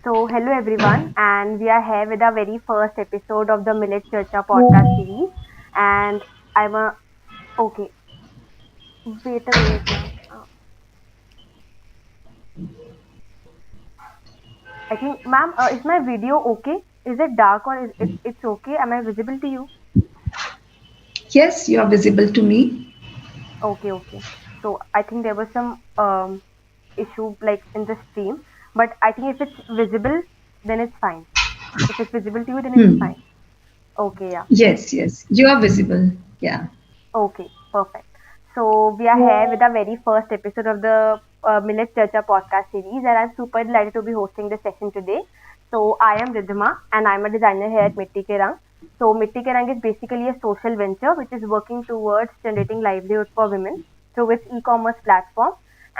Hello everyone, and we are here with our very first episode of the Millet Churcha podcast series. And I'm a okay. Wait a minute, ma'am. I think, ma'am, is my video okay? Is it dark or is it's okay? Am I visible to you? Yes, you are visible to me. Okay, okay. So I think there was some issue like in the stream, but I think if it's visible, then it's fine. If it's visible to you, then it's Hmm. fine. Okay, yeah. Yes, yes, you are visible. Yeah. Okay, perfect. So we are here with our very first episode of the Millet Chacha podcast series, and I'm super delighted to be hosting the session today. So I am Ridhima, and I'm a designer here at Mitti Ke Rang. So Mitti Ke Rang is basically a social venture which is working towards generating livelihood for women through its e-commerce platform.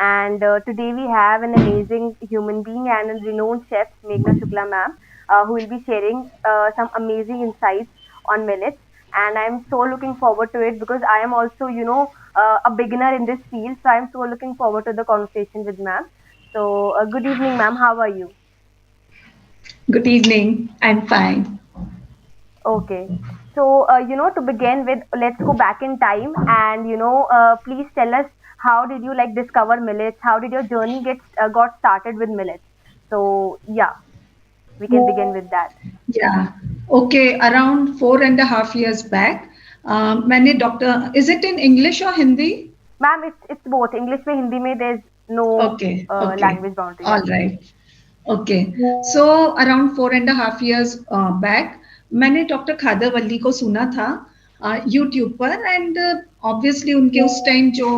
And today we have an amazing human being and a renowned chef, Meghna Shukla ma'am, who will be sharing some amazing insights on millets, and I'm so looking forward to it because I am also, a beginner in this field. So I'm so looking forward to the conversation with ma'am. So good evening, ma'am. How are you? Good evening. I'm fine. Okay. So to begin with, let's go back in time and please tell us how did you like discover millets? How did your journey got started with millets? So yeah, we can begin with that. Yeah. Okay. Around 4.5 years back, मैंने doctor is it in English और Hindi? Ma'am, it's both English में हिंदी में. There's no Okay. Okay. language boundary. All Yeah. right. Okay. So around 4.5 years back, मैंने doctor खादरवल्ली को सुना था YouTube पर and obviously उनके उस टाइम जो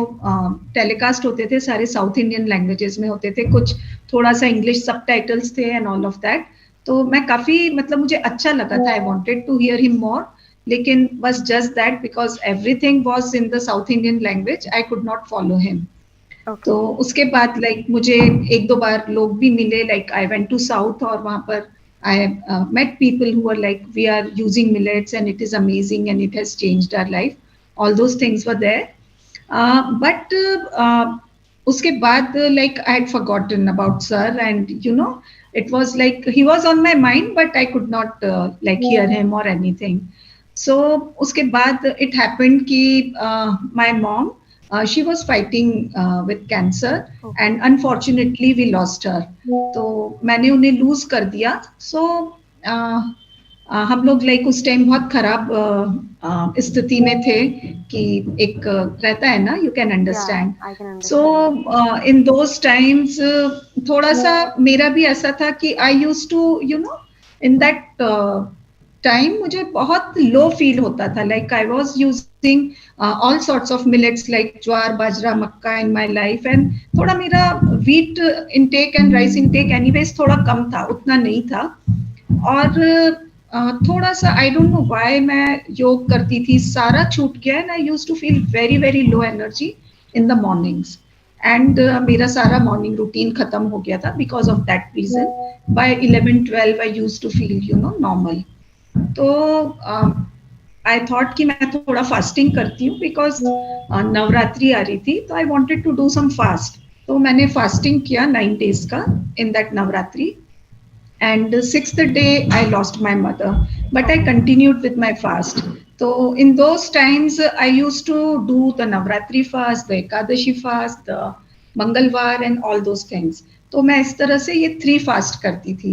टेलीकास्ट होते थे सारे साउथ इंडियन लैंग्वेजेस में होते थे, कुछ थोड़ा सा इंग्लिश सबटाइटल्स थे एंड ऑल ऑफ दैट. तो मैं काफी मतलब मुझे अच्छा लगा था. I wanted to hear him more, लेकिन बस just that because everything was in the South Indian language I could not follow him. तो Okay. उसके बाद लाइक मुझे एक दो बार लोग भी मिले, like I went to south और वहां पर आई met people who were like we are using millets and it is amazing and it has changed our life. All those things were there. But उसके बाद like I had forgotten about sir and it was like he was on my mind but I could not like hear him or anything. So उसके बाद it happened कि my mom she was fighting with cancer Okay. and unfortunately we lost her. तो मैंने उन्हें lose कर दिया. So हम लोग लाइक उस टाइम बहुत खराब स्थिति में थे कि एक रहता है ना, you can Yeah, understand. I can so understand that. In those times थोड़ा सा मेरा भी ऐसा था कि I use to in that time मुझे बहुत लो फील होता था. Like I was using all sorts of millets like jowar bajra makka in my life and थोड़ा मेरा wheat intake and rice intake anyways थोड़ा कम था, उतना नहीं था. और थोड़ा सा आई डोंट नो व्हाई मैं योग करती थी, सारा छूट गया and I used to feel very very low energy in the mornings. And मेरा सारा मॉर्निंग रूटीन खत्म हो गया था because of that reason. By 11-12 I used to feel normal. तो आई थॉट कि मैं थोड़ा फास्टिंग करती हूँ बिकॉज नवरात्रि आ रही थी, तो I wanted to do some fast. तो मैंने फास्टिंग किया 9 days का in that Navratri. And the sixth day I lost my mother, but I Okay. continued with my fast. So in those times I used to do the Navratri fast, the Ekadashi fast, the Mangalwar and all those things. तो मैं इस तरह से ये 3 fast करती थी.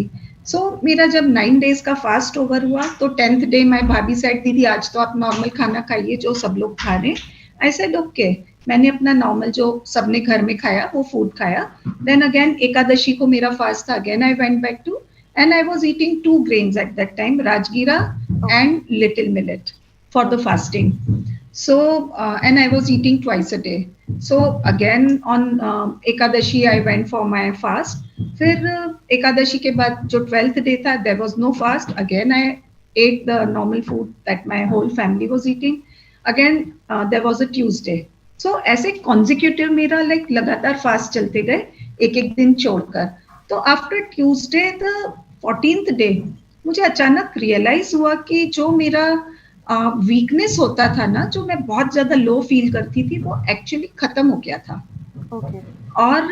सो मेरा जब 9 days का फास्ट ओवर हुआ तो 10th डे माई भाभी सेड दीदी आज तो आप नॉर्मल खाना खाइए जो सब लोग खा रहे हैं. I said okay. मैंने अपना नॉर्मल जो सबने घर में खाया वो फूड खाया. देन अगेन एकादशी को मेरा फास्ट था. Again I went back to and I was eating 2 grains at that time, Rajgira Okay. and little millet for the Okay. fasting. So and I was eating twice a day. So again on Ekadashi I went for my fast. फिर Ekadashi के बाद जो 12th day था there was no fast. Again I ate the normal food that my whole family was eating. Again there was a Tuesday. So ऐसे consecutive मेरा like लगातार fast चलते गए एक एक दिन छोड़कर. तो after Tuesday the 14th day मुझे अचानक रियलाइज हुआ कि जो मेरा वीकनेस होता था ना, जो मैं बहुत ज्यादा लो फील करती थी, वो एक्चुअली खत्म हो गया था. ओके। और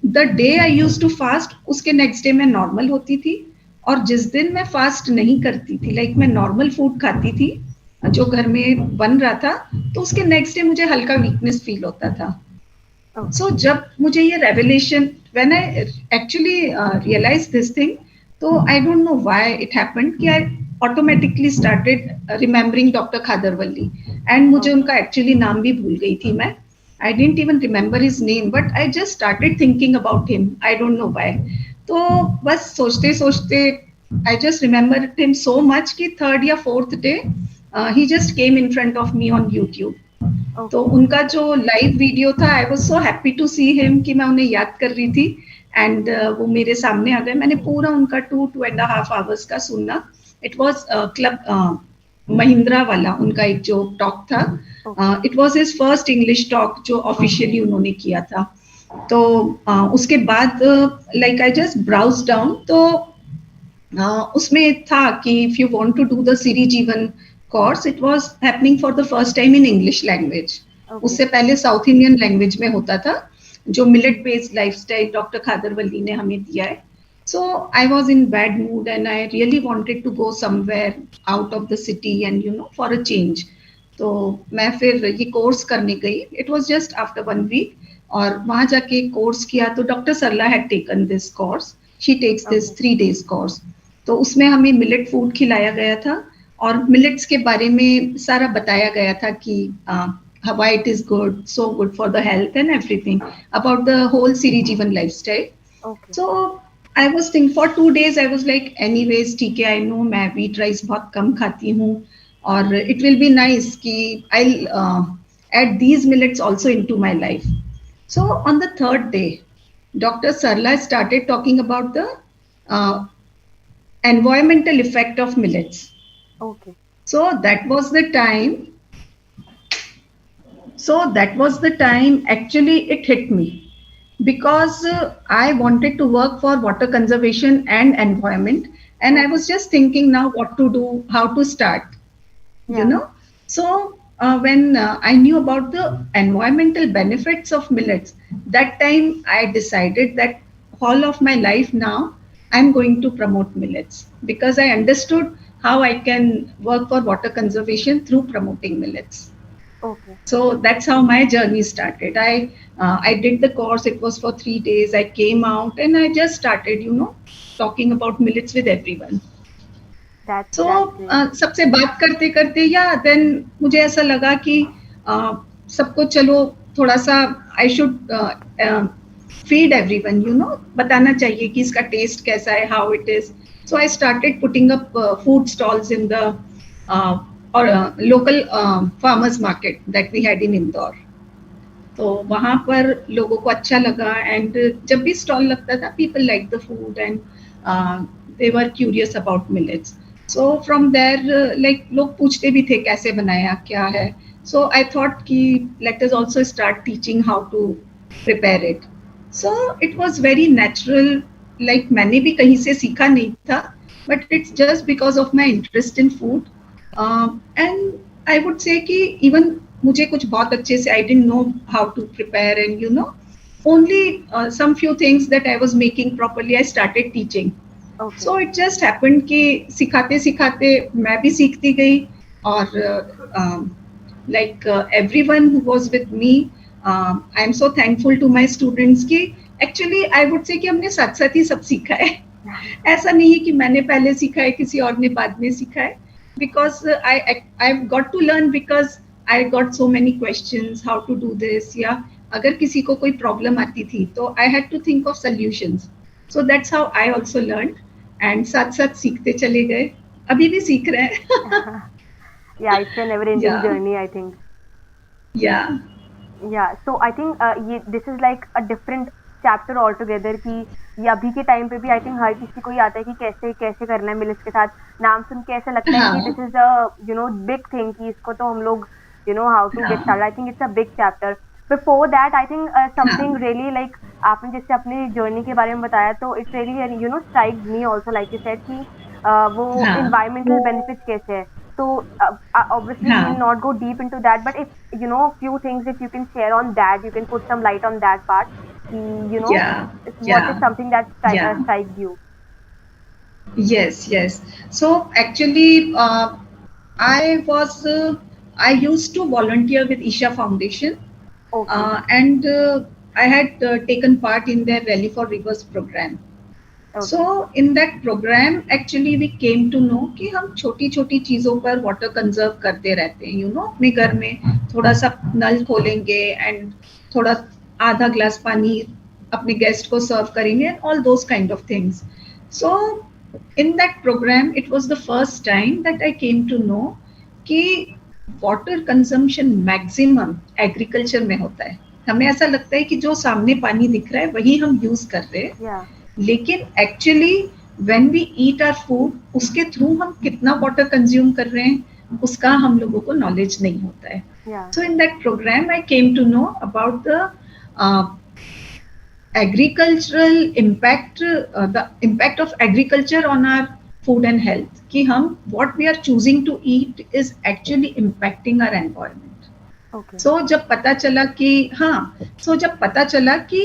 the day I use to fast, उसके नेक्स्ट डे मैं नॉर्मल होती थी। और जिस दिन मैं फास्ट नहीं करती थी, लाइक मैं नॉर्मल फूड खाती थी जो घर में बन रहा था, तो उसके नेक्स्ट डे मुझे हल्का वीकनेस फील होता था। ओके। सो जब मुझे ये revelation, when I actually realise this thing, तो I don't know why it happened कि I automatically started remembering doctor Khadarvalli. And मुझे ओके। उनका एक्चुअली नाम भी भूल गई थी मैं। I didn't even remember his name, but I just started thinking about him, I don't know why. तो बस सोचते सोचते I just remember him so much कि थर्ड या फोर्थ डे ही just came in front of me on YouTube. तो okay. उनका जो लाइव वीडियो था, I was so happy to see him कि मैं उन्हें याद कर रही थी। एंड वो मेरे सामने आ गए। मैंने पूरा उनका 2.5 आवर्स का सुना। इट वाज क्लब महिंद्रा वाला उनका एक जो टॉक था। Okay. It was his first English talk जो ऑफिशियली उन्होंने किया था। तो उसके बाद like I just browse down, तो उसमें था कि if you want to do the Siri Jeevan course, it was happening for the first time in English language. Okay. उससे पहले साउथ इंडियन लैंग्वेज में होता था, जो millet based lifestyle doctor Khadar Vali ने हमें दिया है। So I was in bad mood and I really wanted to go somewhere out of the city and you know for a change. तो मैं फिर ये कोर्स करने गई। It was just after 1 week, और वहां जाके कोर्स किया। तो doctor Sarla had taken this course, she takes this 3 days course. तो उसमें हमें मिलेट फूड खिलाया गया था, और मिलेट्स के बारे में सारा बताया गया था कि why it is good, so good for the health and everything about the whole Siri Jeevan lifestyle. Okay. So I was thinking for 2 days I was like anyways ठीक है, I know मैं wheat rice बहुत कम खाती हूँ, और it will be nice कि I'll add these millets also into my life. So on the third day, Dr. Sarla started talking about the uh, environmental effect of millets. Okay. So that was the time. So that was the time actually it hit me, because I wanted to work for water conservation and environment, and I okay. was just thinking now what to do, how to start, you या। know. So when I knew about the environmental benefits of millets, that time I decided that all of my life now I'm going to promote millets, because I understood how I can work for water conservation through promoting millets. Okay. So that's how my journey started. I did the course. It was for 3 days. I came out and I just started, you know, talking about millets with everyone. So that's great. सबसे बात करते करते या then मुझे ऐसा लगा कि सबको चलो थोड़ा सा I should feed everyone, you know, बताना चाहिए कि इसका टेस्ट कैसा है, how it is. So I started putting up food stalls in the और local farmers market that we had in Indore. तो वहां पर लोगों को अच्छा लगा, एंड जब भी स्टॉल लगता था people like the food and they were curious about millets. So from there like लोग पूछते भी थे कैसे बनाया, क्या है. सो आई थॉट कि let us also start teaching how to prepare it. So it was very natural. Like मैंने भी कहीं से सीखा नहीं था, but it's just because of my interest in food. And I would say कि even मुझे कुछ बहुत अच्छे से I didn't know how to prepare, and you know only some few things that I was making properly I started teaching. Okay. So it just happened कि सिखाते सिखाते मैं भी सीखती गई, और like everyone who was with me, I am so thankful to my students कि actually I would say कि हमने साथ साथ ही सब सीखा है. ऐसा नहीं है कि मैंने पहले सीखा है, किसी और ने बाद में सीखा है. Because I've got to learn, because I got so many questions how to do this. या अगर किसी को कोई प्रॉब्लम आती थी तो I had to think of solutions. So that's how I also learned, and साथ साथ सीखते चले गए. अभी भी सीख रहे हैं. Yeah, it's a never-ending Yeah. journey, I think. Yeah. Yeah, so I think this is like a different chapter altogether कि ये अभी के टाइम पे भी आई थिंक हर किसी को ही आता है कि कैसे कैसे करना है मिलेट्स के साथ. नाम सुन के ऐसा लगता है कि this is a you know big thing कि इसको तो हम लोग you know how to get started. I think it's a big chapter. Before that I think something really like आपने जैसे अपनी जर्नी के बारे में बताया तो it's really you know strike me also like you said कि वो एनवायरमेंटल बेनिफिट्स कैसे है. So obviously हाँ. we'll not go deep into that, but if you know a few things, if you can share on that, you can put some light on that part. You know, Yeah, what is yeah, something that yeah. strikes you? Yes, yes. So actually, I was I used to volunteer with Isha Foundation, Okay, and I had taken part in their Rally for Rivers program. okay, So in that program, actually we came to know कि हम छोटी छोटी चीजों पर water conserve करते रहते हैं, अपने घर में थोड़ा सा नल खोलेंगे एंड थोड़ा आधा ग्लास पानी अपने गेस्ट को सर्व करेंगे and all those kind of things. So in that program it was the first time that I came to know कि वाटर कंजम्पशन मैक्सिमम एग्रीकल्चर में होता है. हमें ऐसा लगता है कि जो सामने पानी दिख रहा है वही हम यूज कर रहे हैं, yeah, लेकिन actually when we eat our food उसके थ्रू हम कितना वाटर कंज्यूम कर रहे हैं उसका हम लोगों को नॉलेज नहीं होता है. yeah, so in that program I came to know about the agricultural impact, the impact of agriculture on our food and health, कि हम what we are choosing to eat is actually impacting our environment. okay, So जब पता चला कि जब पता चला कि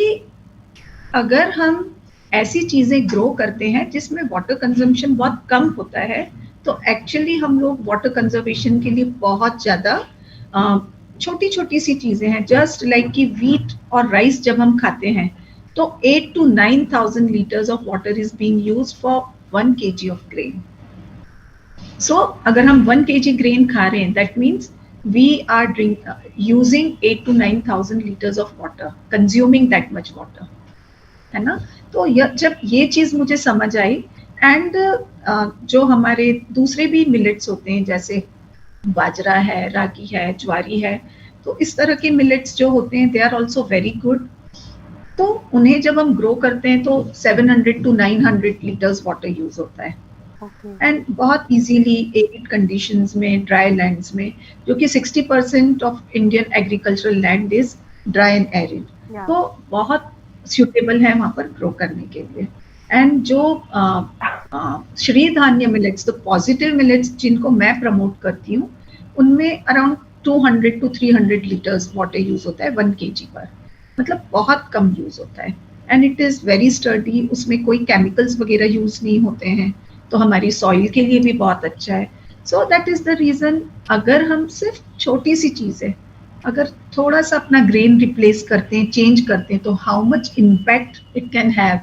अगर हम ऐसी चीजें ग्रो करते हैं जिसमें वाटर कंजम्पशन बहुत कम होता है, तो एक्चुअली हम लोग वाटर कंजर्वेशन के लिए बहुत ज्यादा छोटी छोटी सी चीजें हैं. जस्ट लाइक कि वीट और राइस जब हम खाते हैं तो 8 to 9,000 liters of water is being used for 1 kg of grain. So अगर हम 1 kg grain खा रहे हैं, that means we are using 8 to 9,000 liters of water, consuming that much water. है ना. तो जब ये चीज मुझे समझ आई एंड जो हमारे दूसरे भी मिलेट्स होते हैं जैसे बाजरा है, रागी है, ज्वारी है, तो इस तरह के मिलेट्स जो होते हैं they are also very good. तो उन्हें जब हम ग्रो करते हैं तो 700 to 900 लीटर्स वाटर यूज होता है okay, एंड बहुत इजीली एरिड कंडीशंस में, ड्राई लैंड्स में, जो कि 60% of Indian agricultural land is dry and arid, yeah, तो बहुत सुटेबल है वहां पर ग्रो करने के लिए. एंड जो श्री धान्य मिलेट्स, तो पॉजिटिव मिलेट्स जिनको मैं प्रमोट करती हूँ, उनमें around 200 to 300 litres water use होता है 1 kg पर, मतलब बहुत कम यूज होता है and it is very sturdy. उसमें कोई केमिकल्स वगैरह यूज नहीं होते हैं, तो हमारी सॉइल के लिए भी बहुत अच्छा है. So that is the reason, अगर हम सिर्फ छोटी सी चीज है, अगर थोड़ा सा अपना ग्रेन रिप्लेस करते हैं, चेंज करते हैं, तो how much impact it can have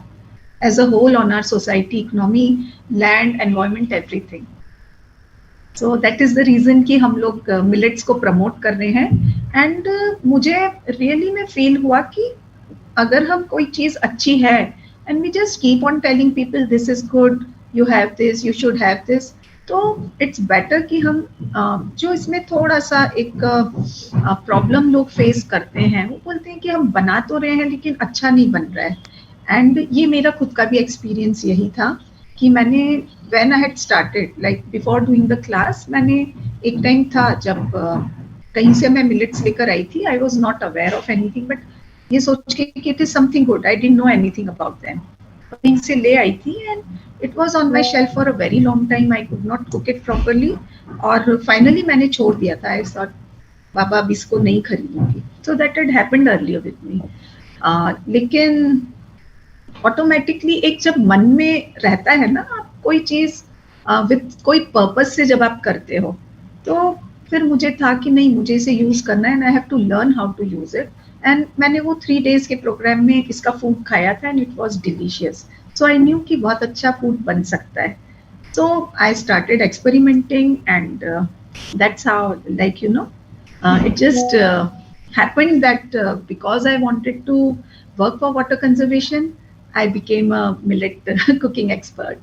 as a whole on our society, economy, land, environment, everything. So that is the reason कि हम लोग मिलेट्स को प्रमोट कर रहे हैं. एंड मुझे रियली में फील हुआ कि अगर हम कोई चीज अच्छी है and we just keep on telling people this is good, you have this, you should have this, तो इट्स बेटर कि हम जो इसमें थोड़ा सा एक प्रॉब्लम लोग फेस करते हैं, वो बोलते हैं कि हम बना तो रहे हैं लेकिन अच्छा नहीं बन रहा है. एंड ये मेरा खुद का भी एक्सपीरियंस यही था कि मैंने when I had started like before doing the class, मैंने एक टाइम था जब कहीं से मैं मिलेट्स लेकर आई थी. I was not aware of anything, but ये सोच के कि it is something good, I didn't know anything about them. कहीं से ले आई थी and it was on my shelf for a very long time. I could not cook it properly और finally मैंने छोड़ दिया था. आई थॉट बाबा अब इसको नहीं खरीदूंगी. So that had happened earlier with me. लेकिन ऑटोमेटिकली एक जब मन में रहता है ना, आप कोई चीज विद कोई पर्पस से जब आप करते हो, तो फिर मुझे था कि नहीं, मुझे इसे यूज करना है and I have to learn how to use it. And मैंने वो 3 days के प्रोग्राम में इसका फूड खाया था and it was delicious. So I knew कि बहुत अच्छा फूड बन सकता है. So I started experimenting and that's how, like it just happened that because I wanted to work for water conservation, I became a millet cooking expert.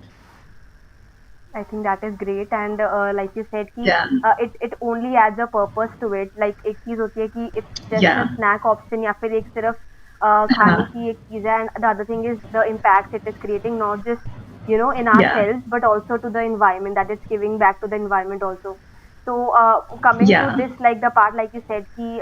I think that is great. And like you said कि Yeah, it only adds a purpose to it. Like एक चीज होती है कि it's just a yeah, snack option या फिर एक सिर्फ खाने की एक चीज है, and the other thing is the impact it is creating, not just in yeah, ourselves but also to the environment, that it's giving back to the environment also. So coming to yeah, this, like the part like you said कि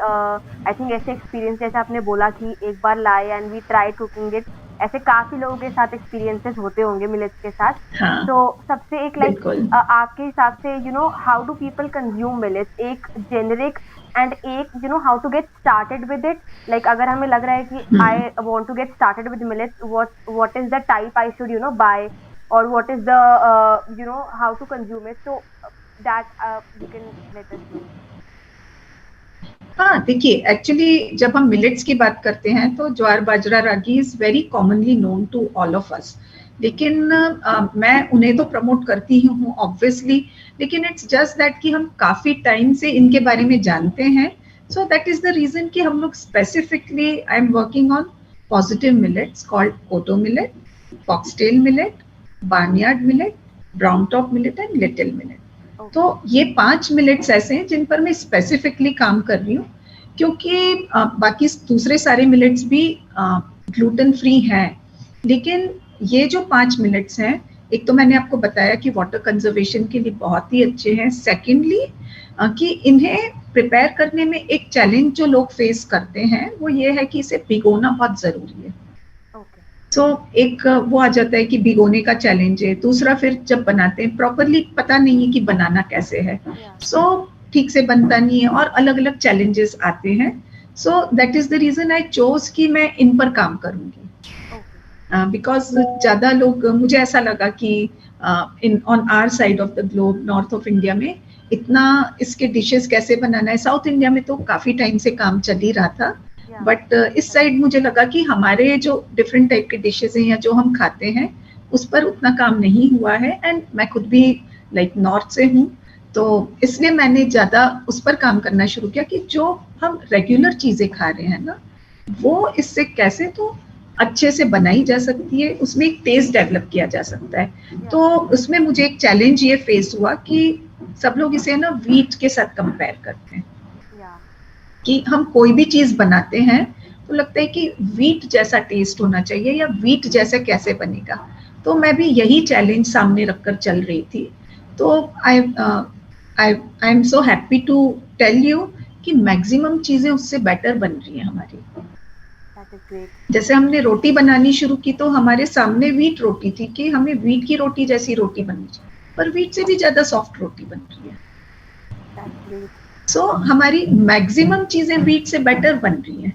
I think ऐसे experience जैसे आपने बोला कि एक बार लाए and we tried cooking it ऐसे काफी लोगों के साथ एक्सपीरियंसेस होते होंगे मिलेट्स के साथ. हाँ तो सबसे एक लाइक बिल्कुल. आपके हिसाब से how do people consume millets, एक जेनरिक एंड एक how to get started with it. Like अगर हमें लग रहा है कि hmm. I want to get started with millets, what is the type I should buy, or what is the how to consume it, so that you can let us know. हाँ देखिए, actually जब हम millets की बात करते हैं तो jowar bajra ragi is very commonly known to all of us. लेकिन मैं उन्हें तो प्रमोट करती ही हूँ ऑब्वियसली, लेकिन इट्स जस्ट दैट कि हम काफी टाइम से इनके बारे में जानते हैं. So that is the reason कि हम लोग specifically I am working on positive millets called kodo millet, foxtail millet, barnyard millet, brown top millet and little millet. तो ये 5 मिलेट्स ऐसे हैं जिन पर मैं स्पेसिफिकली काम कर रही हूँ, क्योंकि बाकी दूसरे सारे मिलेट्स भी ग्लूटेन फ्री हैं. लेकिन ये जो 5 मिलेट्स हैं, एक तो मैंने आपको बताया कि वाटर कंजर्वेशन के लिए बहुत ही अच्छे हैं. सेकेंडली कि इन्हें प्रिपेयर करने में एक चैलेंज जो लोग फेस करते हैं वो ये है कि इसे भिगोना बहुत जरूरी है. तो एक वो आ जाता है कि भिगोने का चैलेंज है. दूसरा फिर जब बनाते हैं प्रॉपरली पता नहीं है कि बनाना कैसे है, सो ठीक से बनता नहीं है और अलग अलग चैलेंजेस आते हैं. So that is the reason I chose कि मैं इन पर काम करूंगी, बिकॉज ज्यादा लोग, मुझे ऐसा लगा कि in on our side of the globe, north of India में इतना इसके डिशेस कैसे बनाना है. साउथ इंडिया में तो काफी टाइम से काम चल ही रहा था, बट इस साइड मुझे लगा कि हमारे जो डिफरेंट टाइप के डिशेस हैं या जो हम खाते हैं उस पर उतना काम नहीं हुआ है. एंड मैं खुद भी लाइक नॉर्थ से हूँ, तो इसलिए मैंने ज्यादा उस पर काम करना शुरू किया कि जो हम रेगुलर चीजें खा रहे हैं ना, वो इससे कैसे तो अच्छे से बनाई जा सकती है, उसमें एक टेस्ट डेवलप किया जा सकता है. तो उसमें मुझे एक चैलेंज ये फेस हुआ कि सब लोग इसे ना व्हीट के साथ कंपेयर करते हैं कि हम कोई भी चीज बनाते हैं तो लगता है कि व्हीट जैसा टेस्ट होना चाहिए या व्हीट जैसा कैसे बनेगा. तो मैं भी यही चैलेंज सामने रखकर चल रही थी. तो I am so happy to tell you कि मैक्सिमम चीजें उससे बेटर बन रही हैं हमारी. जैसे हमने रोटी बनानी शुरू की तो हमारे सामने व्हीट रोटी थी कि हमें व्हीट की रोटी जैसी रोटी बननी चाहिए, पर व्हीट से भी ज्यादा सॉफ्ट रोटी बन रही है. सो हमारी मैक्सिमम चीजें व्हीट से बेटर बन रही हैं.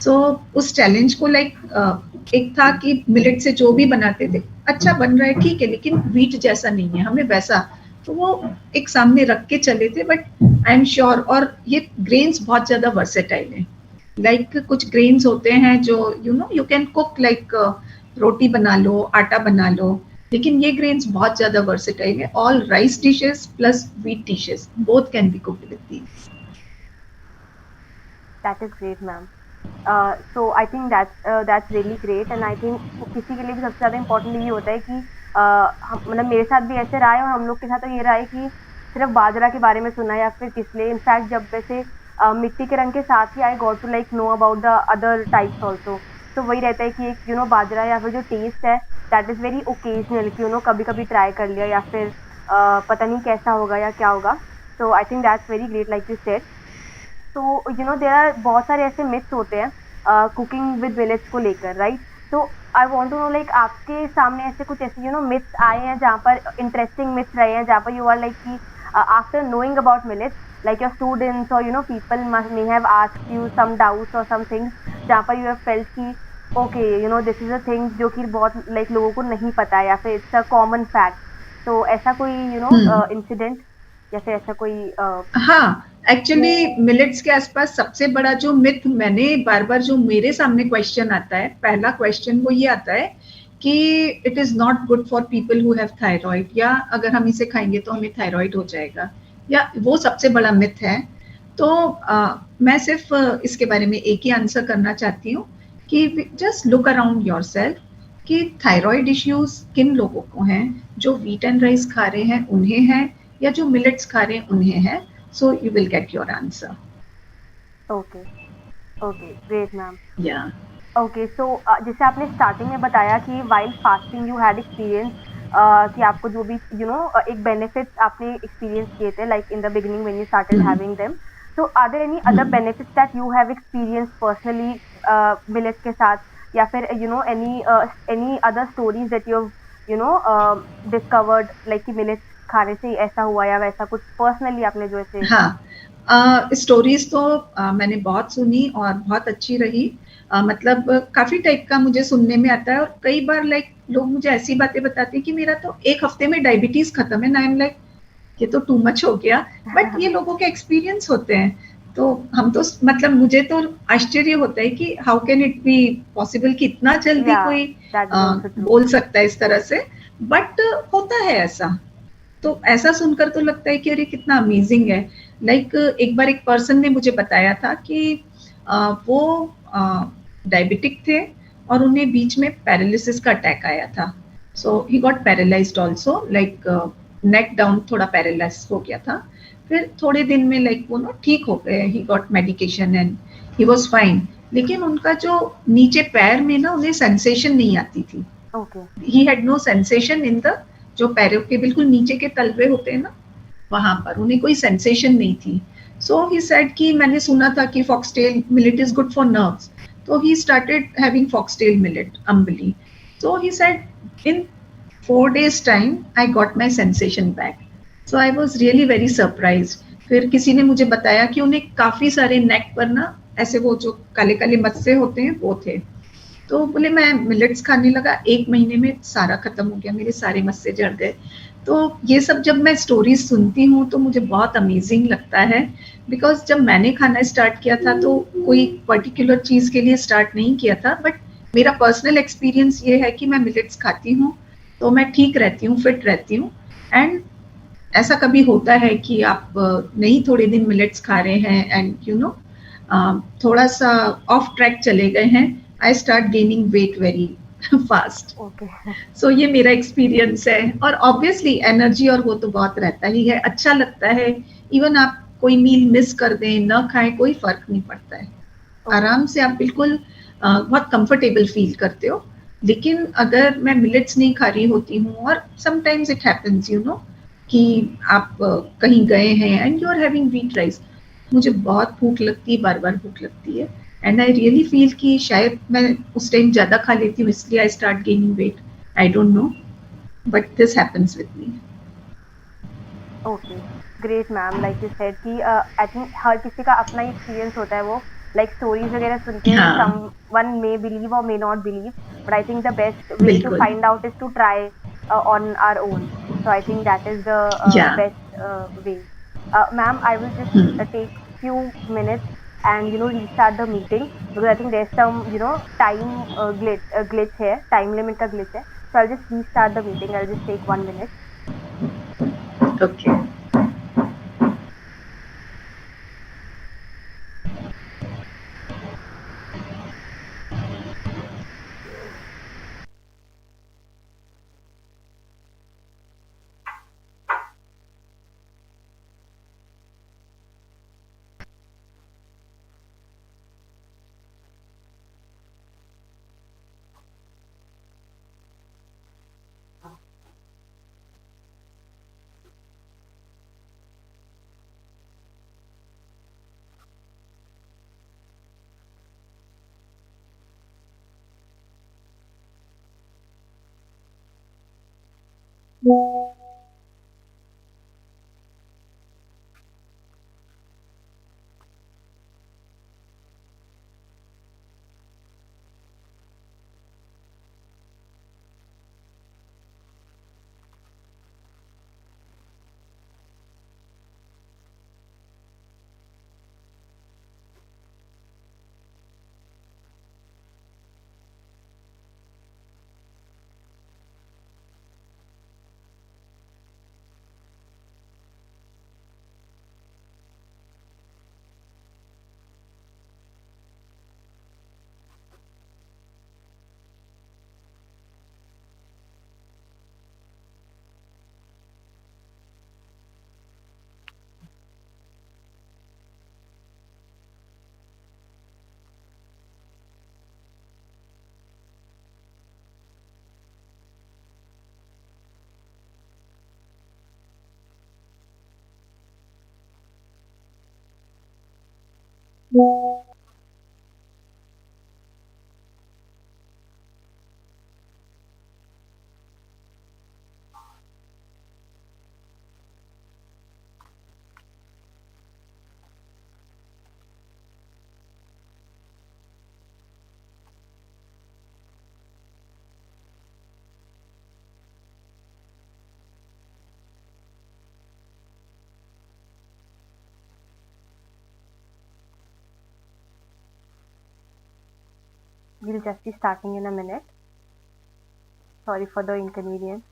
सो उस चैलेंज को एक था कि मिलेट से जो भी बनाते थे अच्छा बन रहा है ठीक है, लेकिन व्हीट जैसा नहीं है, हमें वैसा. तो वो एक सामने रख के चले थे. बट आई एम श्योर, और ये ग्रेन्स बहुत ज्यादा वर्सेटाइल हैं. लाइक कुछ ग्रेन्स होते हैं जो यू कैन कुक लाइक रोटी बना लो, आटा बना लो, लेकिन ये ग्रेन्स बहुत ज्यादा वर्सेटाइल है. All rice dishes plus wheat dishes both can be cooked with these. That is great ma'am. So I think that's really great. And I think किसी के लिए भी सबसे ज़्यादा इम्पोर्टेंट ये होता है कि मतलब मेरे साथ भी ऐसे रहा है और हम लोग के साथ तो ये रहा है कि सिर्फ बाजरा के बारे में सुना है या फिर किस लिए. इनफैक्ट जब वैसे मिट्टी के रंग के साथ ही I got to like know about the other types also. तो वही रहता है कि एक बाजरा या फिर जो टेस्ट है दैट इज़ वेरी ओकेजनल कि कभी कभी ट्राई कर लिया या फिर पता नहीं कैसा होगा या क्या होगा. So I think that's very great like you said. तो देयर आर बहुत सारे ऐसे मिथ्स होते हैं कुकिंग विद मिलेट्स को लेकर, राइट? तो I want to know like आपके सामने ऐसे कुछ ऐसे मिथ्स आए हैं जहाँ पर इंटरेस्टिंग मिथ्स रहे हैं जहाँ पर यू आर लाइक कि after knowing about millets like your students or people may have asked you some doubts or some things जहाँ पर you have felt कि okay this is a thing जो कि बहुत like लोगों को नहीं पता है या फिर it's a common fact. तो ऐसा कोई इंसिडेंट या फिर ऐसा कोई हाँ, एक्चुअली मिलेट्स के आसपास सबसे बड़ा जो मिथ मैंने बार बार जो मेरे सामने क्वेश्चन आता है, पहला क्वेश्चन वो ये आता है कि it is not good for people who have thyroid, या अगर हम इसे खाएंगे तो हमें थायराइड हो जाएगा, या वो सबसे बड़ा मिथ है. तो मैं सिर्फ इसके बारे में एक ही आंसर करना चाहती हूँ कि जस्ट लुक अराउंड योरसेल्फ कि थायराइड इश्यूज किन लोगों को हैं. जो व्हीट एंड राइस खा रहे हैं उन्हें हैं, या जो मिलेट्स खा रहे हैं उन्हें हैं. So you will get your answer. Okay great ma'am. या ओके. सो जैसे आपने स्टार्टिंग में बताया कि while fasting you had experience कि आपको जो भी एक बेनिफिट्स आपने एक्सपीरियंस किए थे like in the beginning when you started having them. So are there any other benefits that you have experience personally millets के साथ या फिर any other stories that you know discovered like कि millets खाने से ऐसा हुआ या वैसा कुछ पर्सनली आपने जो ऐसे। हाँ, स्टोरीज तो मैंने बहुत सुनी और बहुत अच्छी रही। मतलब काफी टाइप का मुझे सुनने में आता है, और कई बार लाइक लोग मुझे ऐसी बातें बताते हैं कि मेरा तो एक हफ्ते में डायबिटीज खत्म है ना। आई एम लाइक ये तो टू मच हो गया, बट ये लोगों के एक्सपीरियंस होते हैं। तो हम तो मतलब मुझे तो आश्चर्य होता है कि how can it be possible कि इतना जल्दी या कोई दैट इज आल्सो ट्रू। बोल सकता है इस तरह से। बट होता है ऐसा। तो ऐसा सुनकर तो लगता है कि अरे कितना अमेजिंग है। लाइक एक बार एक पर्सन ने मुझे बताया था कि वो डायबिटिक थे और उन्हें बीच में पैरालिसिस का अटैक आया था। So he got paralysed also, like neck down थोड़ा पैरालाइज हो गया था। फिर थोड़े दिन में लाइक वो ना ठीक हो गए, he got medication and he was fine. लेकिन उनका जो नीचे पैर में ना उन्हें सेंसेशन नहीं आती थी। Okay. He had no sensation in the, जो पैरों के बिल्कुल नीचे के तलवे होते हैं ना, वहां पर उन्हें कोई सेंसेशन नहीं थी। सो ही सेड कि मैंने सुना था कि foxtail millet is good for nerves, तो he started having foxtail millet ambali. So he said in 4 days time I got my sensation back. So I was really very surprised. फिर किसी ने मुझे बताया कि उन्हें काफी सारे नेक पर ना ऐसे वो जो काले काले मस्से होते हैं वो थे। तो बोले मैं मिलेट्स खाने लगा, 1 महीने में सारा खत्म हो गया, मेरे सारे मस्से झड़ गए। तो ये सब जब मैं स्टोरीज सुनती हूँ तो मुझे बहुत अमेजिंग लगता है। बिकॉज जब मैंने खाना स्टार्ट किया था तो कोई पर्टिकुलर चीज के लिए स्टार्ट नहीं किया था, बट मेरा पर्सनल एक्सपीरियंस ये है कि मैं मिलेट्स खाती हूँ तो मैं ठीक रहती हूँ, फिट रहती हूँ। एंड ऐसा कभी होता है कि आप नहीं थोड़े दिन मिलेट्स खा रहे हैं एंड थोड़ा सा ऑफ ट्रैक चले गए हैं, I start gaining weight very fast. Okay. So ये मेरा एक्सपीरियंस है। और ऑब्वियसली एनर्जी और वो तो बहुत रहता ही है, अच्छा लगता है। इवन आप कोई मील मिस कर दें, न खाएं, कोई फर्क नहीं पड़ता है। ओके। आराम से आप बिल्कुल बहुत कंफर्टेबल फील करते हो। लेकिन अगर मैं मिलेट्स नहीं खा रही होती हूँ, और समटाइम्स इट हैपेंस कि आप कहीं गए हैं and you are having wheat rice, मुझे बहुत भूख लगती है, बार बार भूख लगती है। एंड आई रियली फील कि शायद मैं उस टाइम ज्यादा खा लेती हूँ इसलिए आई start gaining wait. I don't no, but this happens with me. Okay. Great ma'am, like you said कि आई थिंक हर किसी का अपना ही एक्सपीरियंस होता है, वो लाइक स्टोरीज वगैरह सुन के हाँ, समवन मे बिलीव और may not believe, but I think the best way to बिल्कुल। Find out is to try on our own. So I think that is the या best way. Ma'am, I will just take few minutes and restart the meeting because I think there's some time glitch here, time limit का glitch है. So I'll just restart the meeting. I'll just take 1 minute. Okay. We'll just be starting in a minute. Sorry for the inconvenience.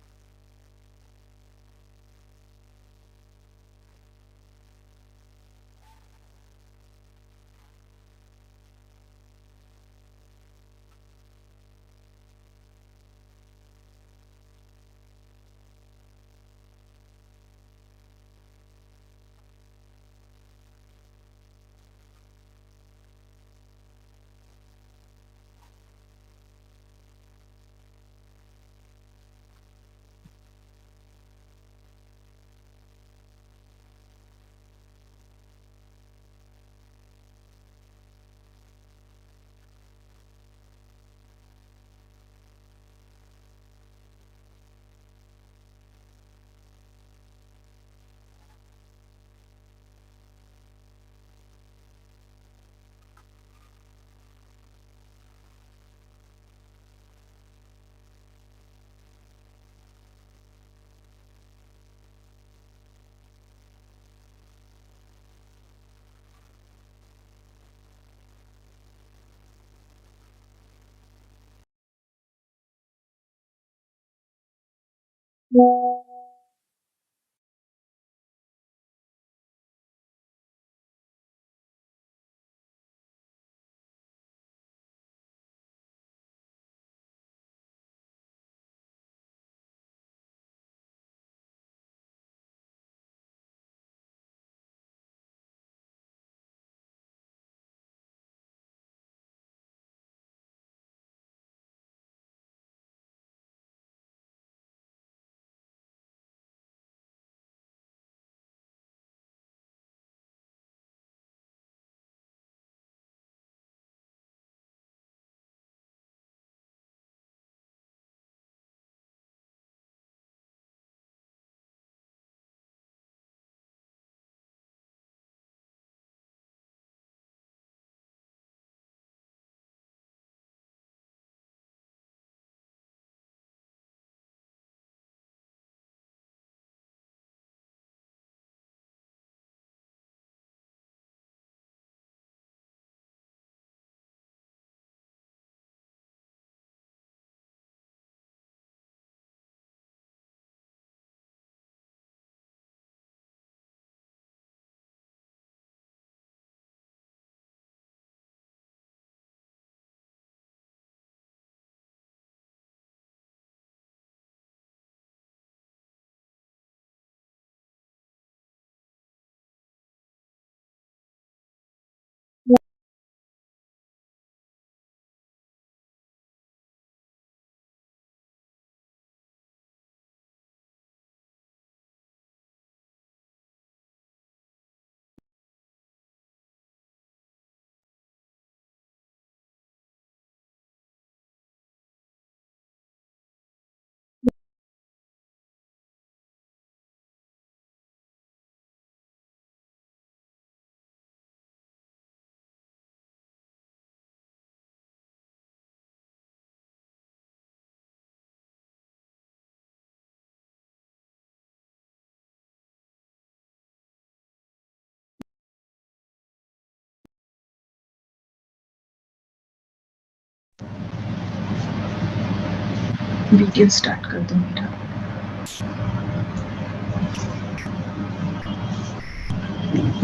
Video start कर दो मेरा।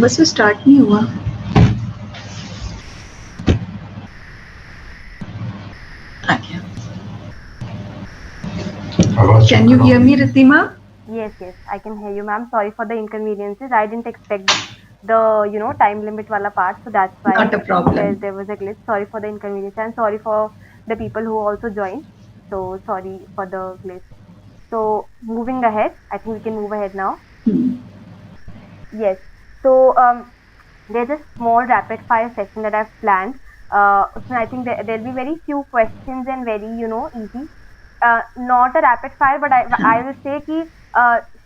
बस वो start नहीं हुआ। आ गया। Can you hear me, Ritima? Yes, I can hear you, ma'am. Sorry for the inconveniences. I didn't expect the time limit wala part, so that's why Not a problem. there was a glitch. Sorry for the inconvenience and sorry for the people who also joined. So sorry for the glitch. So moving ahead, I think we can move ahead now. Yes. So there's a small rapid fire session that I've planned. So I think there'll be very few questions and very easy. Not a rapid fire, but I will say ki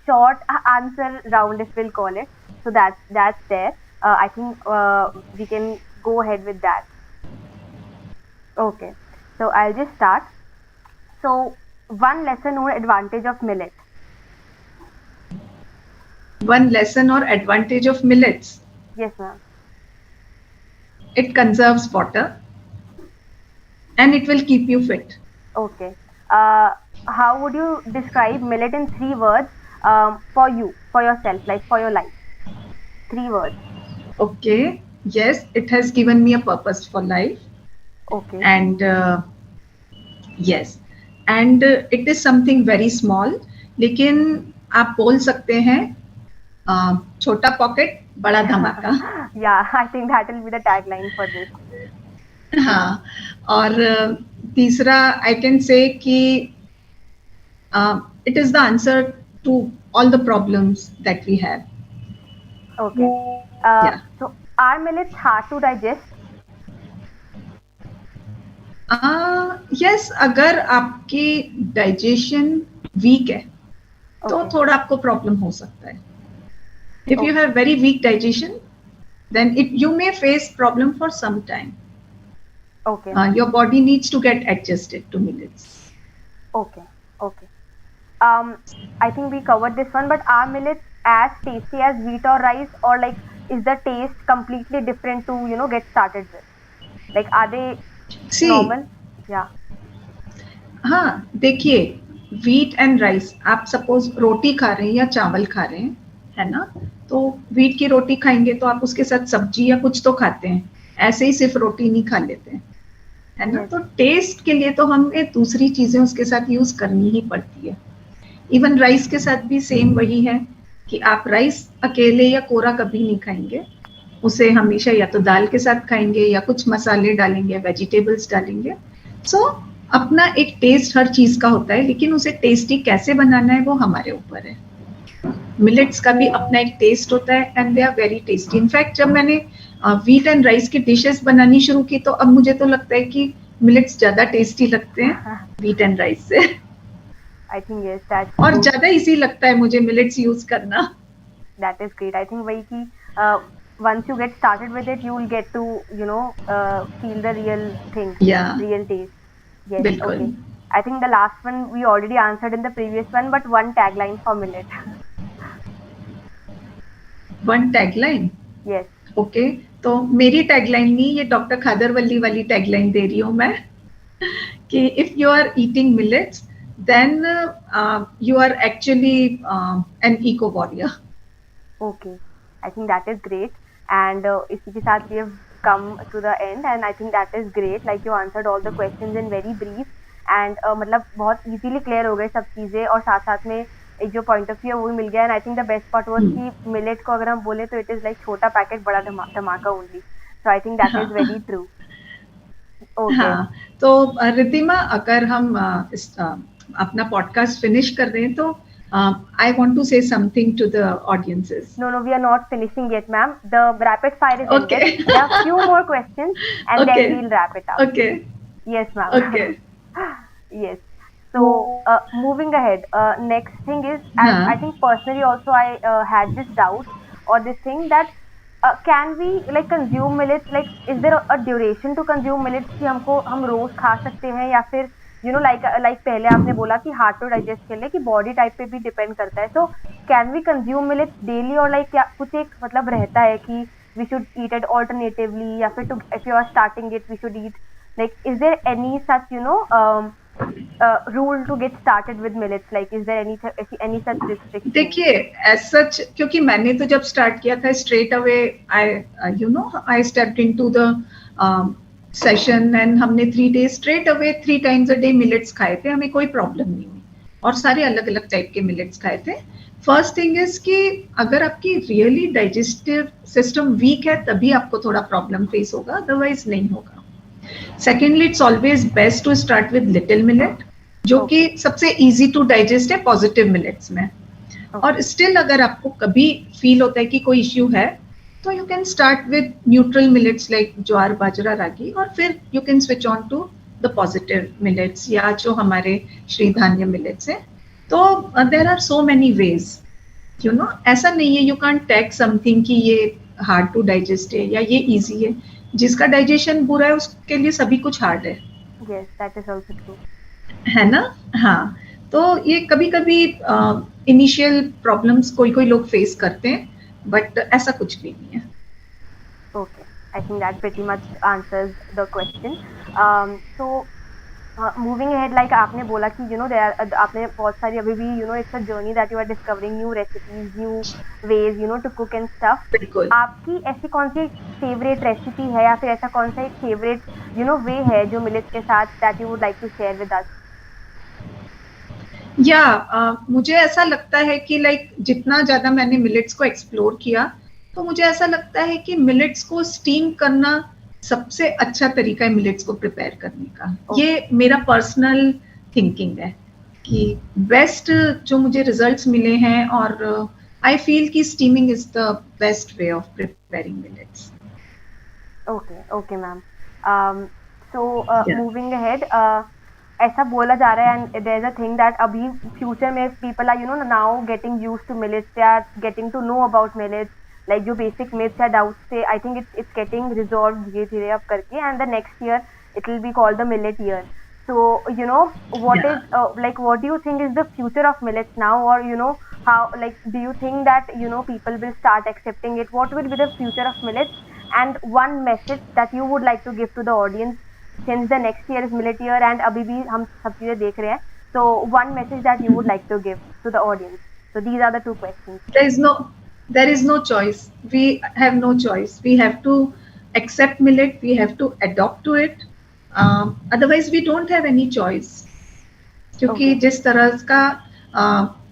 short answer round if we'll call it. So that's there. I think we can go ahead with that. Okay. So I'll just start. So one lesser known advantage of millet. One lesson or advantage of millets. Yes, ma'am. It conserves water. and it will keep you fit. Okay. How would you describe millet in 3 words, for you, for yourself, like for your life? 3 words. Okay, yes, it has given me a purpose for life, Okay. and yes, and it is something very small, लेकिन आप बोल सकते हैं छोटा pocket बड़ा धमाका. Yeah, I think that will be the tagline for this. हाँ, और तीसरा आई कैन से कि it is the answer to all the problems that we have. Okay. Yeah. So are millets hard to digest? Yes, अगर आपकी digestion week है तो Okay. थोड़ा आपको प्रॉब्लम हो सकता है. If you Okay. have very weak digestion, then you may face problem for some time. Okay. Your body needs to get adjusted to millets. Okay. Okay. I think we covered this one, but are millets as tasty as wheat or rice, or like is the taste completely different to get started with? Like are they See, normal? Yeah. हाँ देखिए, wheat and rice, आप suppose रोटी खा रहे हैं या चावल खा रहे हैं, है ना, तो व्हीट की रोटी खाएंगे तो आप उसके साथ सब्जी या कुछ तो खाते हैं, ऐसे ही सिर्फ रोटी नहीं खा लेते हैं, है ना. Yes. तो टेस्ट के लिए तो हमें दूसरी चीजें उसके साथ यूज करनी ही पड़ती है. इवन राइस के साथ भी सेम वही है कि आप राइस अकेले या कोरा कभी नहीं खाएंगे, उसे हमेशा या तो दाल के साथ खाएंगे या कुछ मसाले डालेंगे, वेजिटेबल्स डालेंगे. सो अपना एक टेस्ट हर चीज का होता है, लेकिन उसे टेस्टी कैसे बनाना है वो हमारे ऊपर है. मिलेट्स का भी अपना एक टेस्ट होता है and they are very tasty. In fact जब मैंने व्हीट एंड राइस की डिशेस बनानी शुरू की तो अब मुझे तो लगता है कि मिलेट्स ज्यादा टेस्टी लगते हैं व्हीट एंड राइस से. I think yes, that's और true. ज्यादा इजी लगता है मुझे मिलेट्स यूज करना. That is great. I think वही कि once you get started with it, you will get to feel the real thing, Yeah. real taste. Yes. बिल्कुल. Okay. I think the last one we already answered in the previous one, but one tagline for millet. One tagline. Yes. Okay, तो मेरी tagline नहीं, ये doctor खादरवल्ली वाली tagline दे रही हूँ मैं कि if you are eating millets then you are actually an eco warrior. Okay. I think that is great. And इसी के साथ we have come to the end, and I think that is great. Like you answered all the questions in very brief, and मतलब बहुत easily clear हो गए सब चीजें, और साथ साथ में एक जो पॉइंट ऑफ व्यू है वो भी मिल गया. And I think the best part was कि मिलेट को अगर हम बोले तो इट इज लाइक छोटा पैकेट बड़ा धमाका only. So I think that is very true. हाँ, तो रिद्धिमा, अगर हम अपना पॉडकास्ट फिनिश कर रहे हैं तो I want to say something to the audiences. No, we are not finishing yet, ma'am. The rapid fire is Okay. ended. There are few more questions, and Okay. then we'll wrap it up. Okay. Yes, ma'am. Okay. Yes. So, moving ahead, next thing is, हाँ. I think personally also I had this doubt or this thing that can we like consume millets? Like, is there a duration to consume millets कि हम रोज खा सकते हैं, या फिर like पहले आपने बोला कि हार्ड टू डाइजेस्ट के लिए कि बॉडी टाइप पे भी डिपेंड करता है. So can we consume millets daily, और लाइक क्या कुछ एक मतलब रहता है कि we should eat it alternatively, या फिर if you are starting it we should eat, like is there any such rule to get started with millets? Like is there any such restriction? देखिए, as such, क्योंकि मैंने तो जब start किया था straight away I stepped into the session and हमने 3 days straight away 3 times a day millets खाए थे. हमें कोई प्रॉब्लम नहीं हुई, और सारे अलग अलग टाइप के मिलेट्स खाए थे. फर्स्ट थिंग इज कि अगर आपकी रियली डाइजेस्टिव सिस्टम वीक है तभी आपको थोड़ा प्रॉब्लम फेस होगा, अदरवाइज नहीं होगा. Secondly, it's always best to start with little millet, जो कि सबसे इजी टू डाइजेस्ट है पॉजिटिव मिलेट्स में. और स्टिल अगर आपको कभी फील होता है कि कोई इश्यू है तो you can start with neutral millets like jowar, bajra, ragi, और फिर you can switch on to the positive millets या जो हमारे श्री धान्य मिलेट्स हैं. तो there are so many ways, ऐसा नहीं है यू कैन टेक समथिंग कि ये हार्ड टू डाइजेस्ट है या ये इजी है. जिसका डाइजेशन बुरा है उसके लिए सभी कुछ हार्ड है. Yes, that is also true. है ना. हाँ, तो ये कभी कभी इनिशियल प्रॉब्लम्स कोई लोग फेस करते हैं, बट ऐसा कुछ भी नहीं है. Okay. I think that pretty much answers the question. So moving ahead, like आपने बोला कि there आपने बहुत सारी अभी भी it's a journey that you are discovering new recipes, new ways to cook and stuff. बिल्कुल। आपकी ऐसी कौन सी फेवरेट रेसिपी है या फिर ऐसा कौन सा एक फेवरेट वे है जो मिलेट्स के साथ that you would like to share with us? मुझे ऐसा लगता है कि लाइक जितना ज्यादा मैंने मिलेट्स को एक्सप्लोर किया, तो मुझे ऐसा लगता है कि मिलेट्स को स्टीम करना सबसे अच्छा तरीका है मिलेट्स को प्रिपेयर करने का। ये मेरा पर्सनल थिंकिंग है कि बेस्ट जो मुझे रिजल्ट्स मिले हैं, और आई फील कि steaming is the best way of preparing millets. Okay ma'am. So moving ahead, ऐसा बोला जा रहा है and there is a thing that अभी फ्यूचर में people are now getting used to millets, they are getting to know about millets, like जो basic myths या doubts थे, I think it's getting resolve धीरे धीरे अब करके, and the next year it will be called the millet year. So what is like, what do you think is the future of millets now, or how, like, do you think that people will start accepting it? What will be the future of millets, and one message that you would like to give to the audience, since the next year is millet year and अभी भी हम सब चीजें देख रहे हैं, so one message that you would like to give to the audience. So these are the two questions. There is no choice. We have no choice. We have to accept millet. We have to adopt to it. Otherwise we don't have any choice. क्योंकि जिस तरह का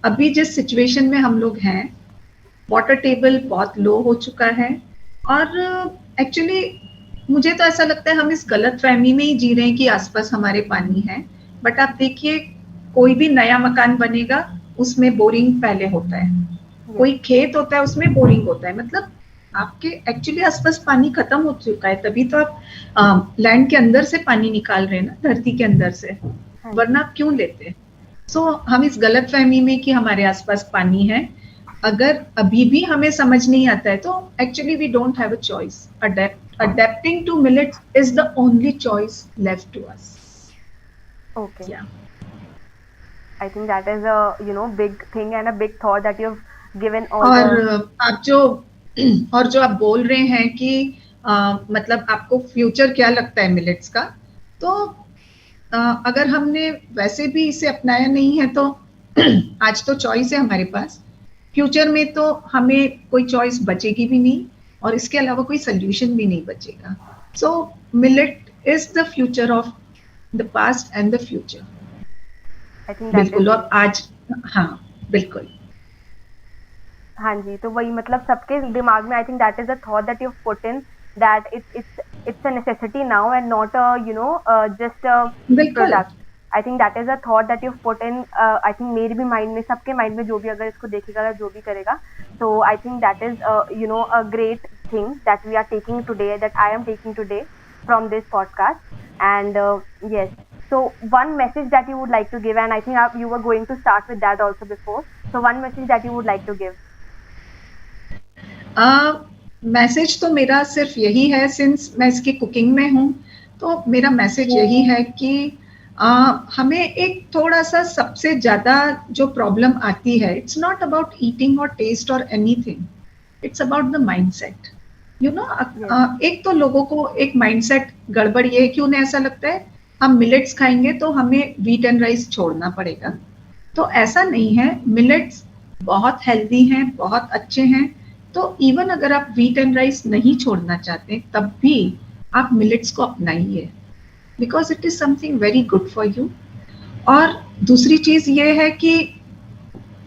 अभी जिस situation में हम लोग हैं, वाटर टेबल बहुत लो हो चुका है, और एक्चुअली मुझे तो ऐसा लगता है हम इस गलत फहमी में ही जी रहे हैं कि आसपास हमारे पानी है। बट आप देखिए, कोई भी नया मकान बनेगा उसमें बोरिंग पहले होता है, कोई खेत होता है उसमें बोरिंग होता है, मतलब आपके एक्चुअली आसपास पानी खत्म हो चुका है, तभी तो आप लैंड के अंदर से पानी निकाल रहे हैं ना, धरती के अंदर से, वरना आप क्यों लेते? सो हम इस गलत फहमी में कि हमारे आसपास पानी है, अगर अभी भी हमें समझ नहीं आता है तो actually we don't have a choice. Adapting to millets is the only choice left to us. Okay. Yeah. I think that is a big thing and a big thought that you've given all. और जो आप बोल रहे हैं कि मतलब आपको future क्या लगता है मिलेट्स का, तो अगर हमने वैसे भी इसे अपनाया नहीं है तो आज तो चॉइस है हमारे पास, फ्यूचर में तो हमें कोई चॉइस बचेगी भी नहीं और इसके अलावा कोई सोल्यूशन भी नहीं बचेगा. So millet is the future of the past and the future. बिल्कुल. और आज हाँ बिल्कुल. हाँ जी, तो वही मतलब सबके दिमाग में I think that is the thought that you put in, that it's a necessity now and not a just a product. I think that is a thought that you've put in. I think मेरे भी mind में, सबके mind में, जो भी अगर इसको देखेगा, जो भी करेगा, so I think that is a great thing that we are taking today, that I am taking today from this podcast. And yes, so one message that you would like to give, and I think you were going to start with that also before, so one message that you would like to give. Message तो मेरा सिर्फ यही है, since मैं इसकी cooking में हूँ, तो मेरा मैसेज यही है कि हमें एक थोड़ा सा, सबसे ज्यादा जो प्रॉब्लम आती है, इट्स नॉट अबाउट ईटिंग और टेस्ट और anything, it's about the mindset. एक तो लोगों को एक माइंडसेट गड़बड़ ये है कि उन्हें ऐसा लगता है हम मिलेट्स खाएंगे तो हमें व्हीट एंड राइस छोड़ना पड़ेगा. तो ऐसा नहीं है, मिलेट्स बहुत हेल्दी हैं, बहुत अच्छे हैं. तो इवन अगर आप व्हीट एंड राइस नहीं छोड़ना चाहते तब भी आप मिलेट्स को अपनाइए, because it is something very good for you. और दूसरी चीज ये है कि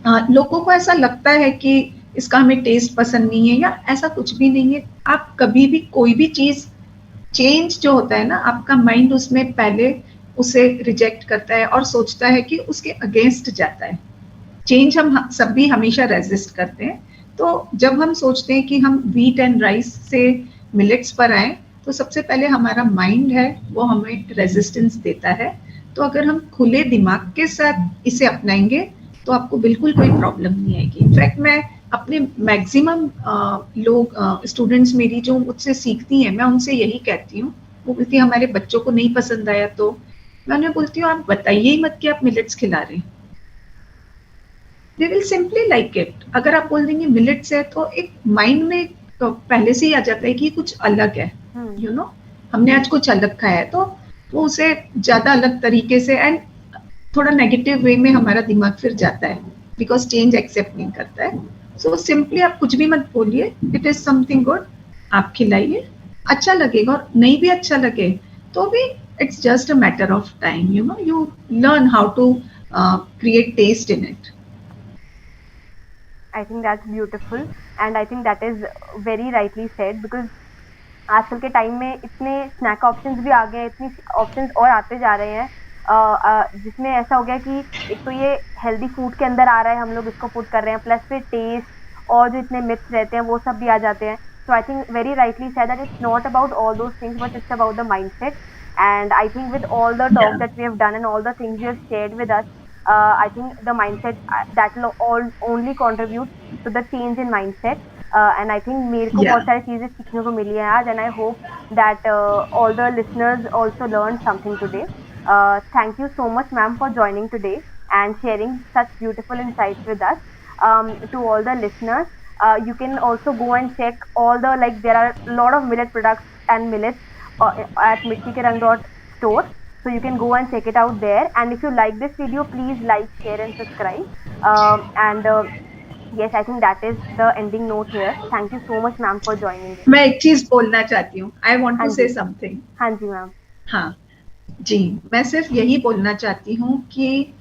लोगों को ऐसा लगता है कि इसका हमें टेस्ट पसंद नहीं है, या ऐसा कुछ भी नहीं है. आप कभी भी कोई भी चीज, चेंज जो होता है ना, आपका माइंड उसमें पहले उसे रिजेक्ट करता है और सोचता है कि उसके अगेंस्ट जाता है. चेंज हम सब भी हमेशा रेजिस्ट करते हैं. तो जब हम सोचते हैं कि हम व्हीट एंड राइस से मिलेट्स पर आए, तो सबसे पहले हमारा माइंड है वो हमें रेजिस्टेंस देता है. तो अगर हम खुले दिमाग के साथ इसे अपनाएंगे तो आपको बिल्कुल कोई प्रॉब्लम नहीं आएगी. इनफैक्ट मैं अपने मैक्सिमम लोग, स्टूडेंट्स मेरी जो मुझसे सीखती हैं, मैं उनसे यही कहती हूँ. वो बोलती है हमारे बच्चों को नहीं पसंद आया, तो मैं उन्हें बोलती हूँ आप बताइए ही मत कि आप मिलेट्स खिला रहे हैं. They will simply like it. अगर आप बोल देंगे मिलेट्स है, तो एक माइंड में तो पहले से ही आ जाता है कि कुछ अलग है, यू नो, हमने आज कुछ अलग खाया है, तो वो उसे ज्यादा अलग तरीके से एंड थोड़ा नेगेटिव वे में हमारा दिमाग फिर जाता है, बिकॉज चेंज एक्सेप्ट नहीं करता है। सो सिंपली आप कुछ भी मत बोलिए, इट इज समथिंग गुड, आप खिलाइए, अच्छा लगेगा, और नहीं भी अच्छा लगे तो भी it's just a matter of time, you know, you learn how to create taste in it. I think that's beautiful, and I think that is very rightly said, because आजकल के टाइम में इतने स्नैक ऑप्शंस भी आ गए हैं, इतनी options और आते जा रहे हैं, जिसमें ऐसा हो गया कि एक तो ये हेल्दी फूड के अंदर आ रहा है, हम लोग इसको पुट कर रहे हैं, प्लस फिर टेस्ट और जो इतने मिथ्स रहते हैं वो सब भी आ जाते हैं. So I think very rightly said that it's not about all those things, but it's about the mindset. And I think with all the talk Yeah. that we have done and all the things you have shared with us, I think the mindset that will all only contribute to the change in mindset. And I think मेरे को बहुत Yeah. सारी चीजें सीखने को मिली हैं आज, and I hope that all the listeners also learned something today. Thank you so much, ma'am, for joining today and sharing such beautiful insights with us. To all the listeners, you can also go and check all the, like, there are a lot of millet products and millets at mittikerang.store, so you can go and check it out there. And if you like this video, please like, share and subscribe. And yes, I think that is the ending note here. Thank you so much, ma'am, for joining in. मैं एक चीज बोलना चाहती हूँ, I want हाँ to से जी. Something. हाँ जी ma'am. हाँ जी, मैं सिर्फ यही बोलना चाहती हूँ कि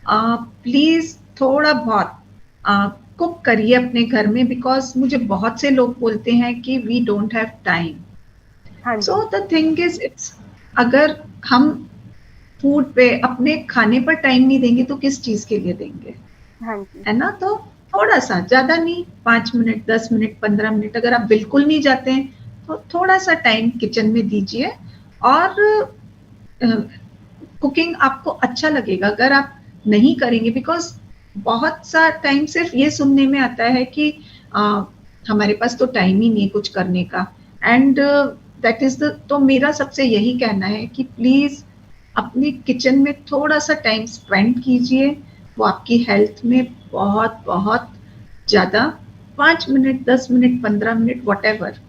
प्लीज थोड़ा बहुत कुक करिए अपने घर में, बिकॉज मुझे बहुत से लोग बोलते हैं कि वी डोंट हैव टाइम. हाँ जी. So the thing is, it's, अगर हम फूड पे अपने खाने पर टाइम नहीं देंगे तो किस चीज के लिए देंगे? हाँ जी. है ना? तो थोड़ा सा, ज्यादा नहीं, 5 मिनट, 10 मिनट, 15 मिनट, अगर आप बिल्कुल नहीं जाते हैं तो थोड़ा सा टाइम किचन में दीजिए, और कुकिंग आपको अच्छा लगेगा. अगर आप नहीं करेंगे, बिकॉज बहुत सा टाइम सिर्फ ये सुनने में आता है कि हमारे पास तो टाइम ही नहीं कुछ करने का, एंड दैट इज द, तो मेरा सबसे यही कहना है कि प्लीज अपने किचन में थोड़ा सा टाइम स्पेंड कीजिए, वो आपकी हेल्थ में बहुत बहुत ज्यादा, 5 minute, 10 minute, 15 minute, what ever,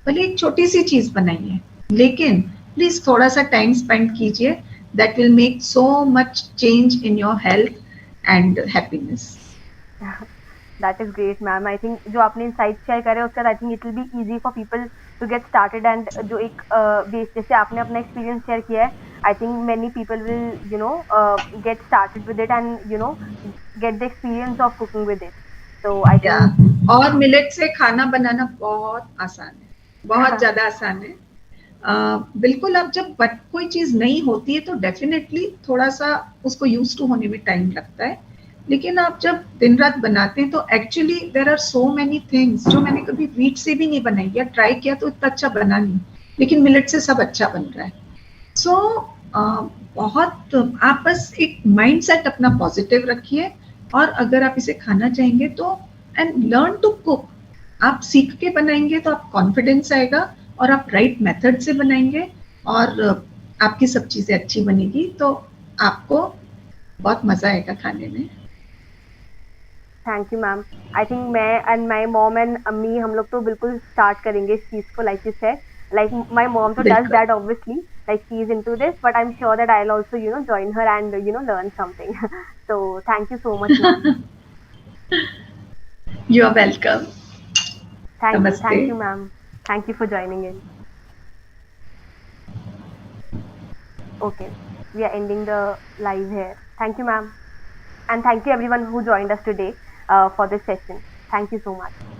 भले एक छोटी सी चीज बनाइए, लेकिन प्लीज थोड़ा सा टाइम स्पेंड कीजिए. That will make so much change in your health and happiness. That is great, ma'am. I think जो आपने insights share करे उसका, I think it will be easy for people to get started. And जो एक base, जैसे आपने अपना experience share किया है, I think many people will, you know, get started with it and, you know, get the experience of cooking with it. So I think और millet से खाना बनाना बहुत आसान है, बहुत ज्यादा आसान है. बिल्कुल, आप जब कोई चीज नहीं होती है तो डेफिनेटली थोड़ा सा उसको यूज टू होने में टाइम लगता है, लेकिन आप जब दिन रात बनाते हैं तो actually there are so many things जो मैंने कभी व्हीट से भी नहीं बनाई, या ट्राई किया तो इतना अच्छा बना नहीं, लेकिन मिलेट से सब अच्छा बन रहा है. सो बहुत, आप बस एक माइंड सेट अपना पॉजिटिव रखिए, और अगर आप इसे खाना चाहेंगे तो, एंड लर्न टू कुक, आप सीख के बनाएंगे तो आप कॉन्फिडेंस आएगा, और आप राइट मेथड से बनाएंगे और आपकी सब चीजें अच्छी बनेगी, तो आपको बहुत मजा आएगा खाने में. Thank you ma'am. I think मैं एंड माई मॉम एंड अम्मी, हम लोग तो बिल्कुल स्टार्ट करेंगे इस चीज़ को, like you said. Like my mom so does that obviously, like she is into this, but I'm sure that I'll also, you know, join her and, you know, learn something. So thank you so much, ma'am. You are welcome. Thank you, ma'am. Thank you for joining in. Okay, we are ending the live here. Thank you, ma'am, and thank you everyone who joined us today for this session. Thank you so much.